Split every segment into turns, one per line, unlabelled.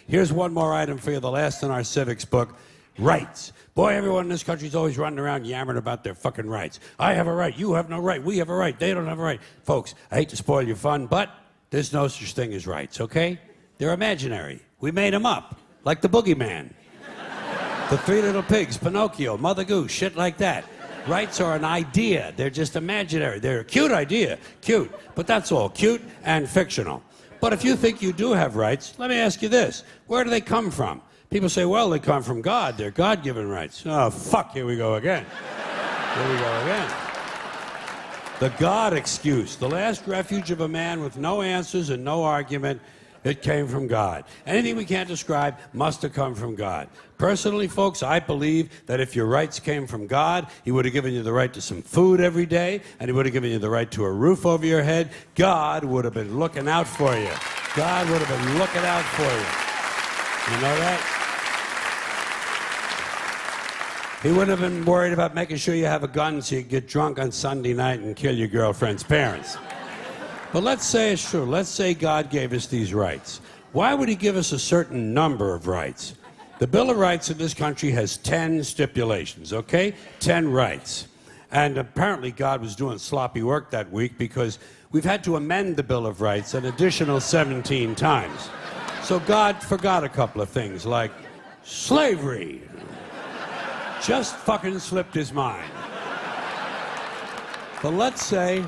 Here's one more item for you, the last in our civics book. Rights. Boy, everyone in this country is always running around yammering about their fucking rights. I have a right, you have no right, we have a right, they don't have a right. Folks, I hate to spoil your fun, but there's no such thing as rights, okay? They're imaginary. We made them up, like the boogeyman. The Three Little Pigs, Pinocchio, Mother Goose, shit like that. Rights are an idea. They're just imaginary. They're a cute idea, cute, but that's all, cute and fictional. But if you think you do have rights, let me ask you this. Where do they come from? People say, well, they come from God. They're God-given rights. Oh, fuck, here we go again. Here we go again. The God excuse, the last refuge of a man with no answers and no argument. It came from God. Anything we can't describe must have come from God. Personally, folks, I believe that if your rights came from God, He would have given you the right to some food every day, and He would have given you the right to a roof over your head. God would have been looking out for you. God would have been looking out for you. You know that? He wouldn't have been worried about making sure you have a gun so you get drunk on Sunday night and kill your girlfriend's parents. But let's say it's true. Let's say God gave us these rights. Why would He give us a certain number of rights? The Bill of Rights in this country has 10 stipulations, okay? 10 rights. And apparently God was doing sloppy work that week because we've had to amend the Bill of Rights an additional 17 times. So God forgot a couple of things like slavery. Just fucking slipped his mind. But let's say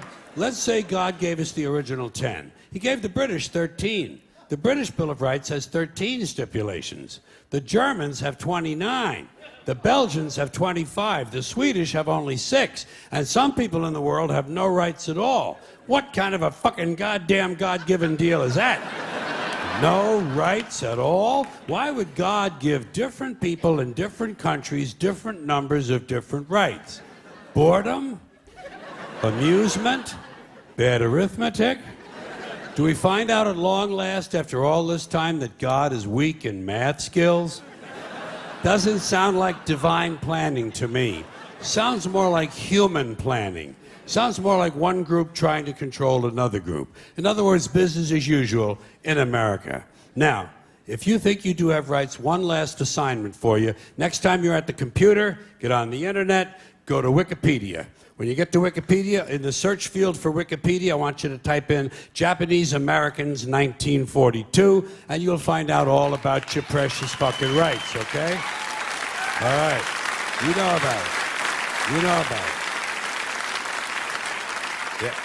God gave us the original 10. He gave the British 13. The British Bill of Rights has 13 stipulations. The Germans have 29. The Belgians have 25. The Swedish have only 6. And some people in the world have no rights at all. What kind of a fucking goddamn God-given deal is that? No rights at all? Why would God give different people in different countries different numbers of different rights? Boredom? Amusement? Bad arithmetic? Do we find out at long last, after all this time, that God is weak in math skills? Doesn't sound like divine planning to me. Sounds more like human planning. Sounds more like one group trying to control another group. In other words, business as usual in America. Now, if you think you do have rights, one last assignment for you. Next time you're at the computer, get on the internet, go to Wikipedia. When you get to Wikipedia, in the search field for Wikipedia, I want you to type in Japanese Americans 1942, and you'll find out all about your precious fucking rights, okay? All right. You know about it. You know about it. Yeah.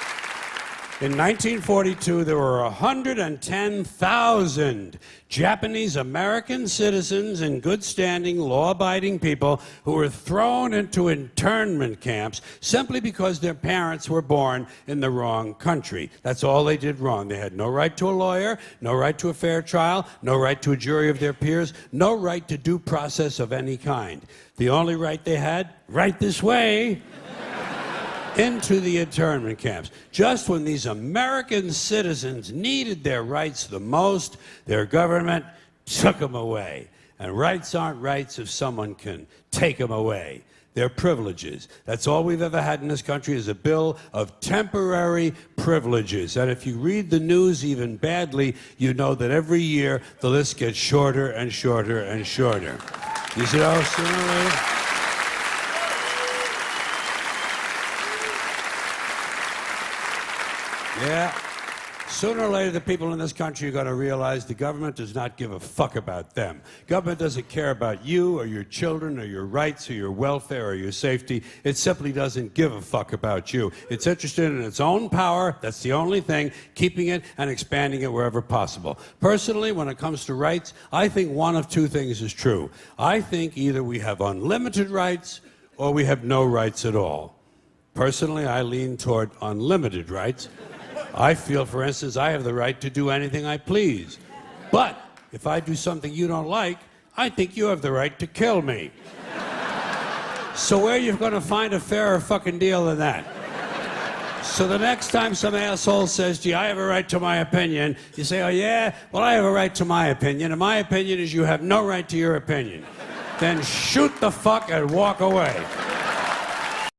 In 1942, there were 110,000 Japanese American citizens in good standing, law-abiding people who were thrown into internment camps simply because their parents were born in the wrong country. That's all they did wrong. They had no right to a lawyer, no right to a fair trial, no right to a jury of their peers, no right to due process of any kind. The only right they had, right this way, into the internment camps. Just when these American citizens needed their rights the most, their government took them away. And rights aren't rights if someone can take them away. They're privileges. That's all we've ever had in this country is a bill of temporary privileges. And if you read the news even badly, you know that every year the list gets shorter and shorter and shorter. You see how sooner or later? Yeah. Sooner or later, the people in this country are going to realize the government does not give a fuck about them. Government doesn't care about you or your children or your rights or your welfare or your safety. It simply doesn't give a fuck about you. It's interested in its own power. That's the only thing, keeping it and expanding it wherever possible. Personally, when it comes to rights, I think one of two things is true. I think either we have unlimited rights or we have no rights at all. Personally, I lean toward unlimited rights. I feel, for instance, I have the right to do anything I please. But if I do something you don't like, I think you have the right to kill me. So where are you going to find a fairer fucking deal than that? So the next time some asshole says, gee, I have a right to my opinion, you say, oh yeah? Well, I have a right to my opinion, and my opinion is you have no right to your opinion. Then shoot the fuck and walk away.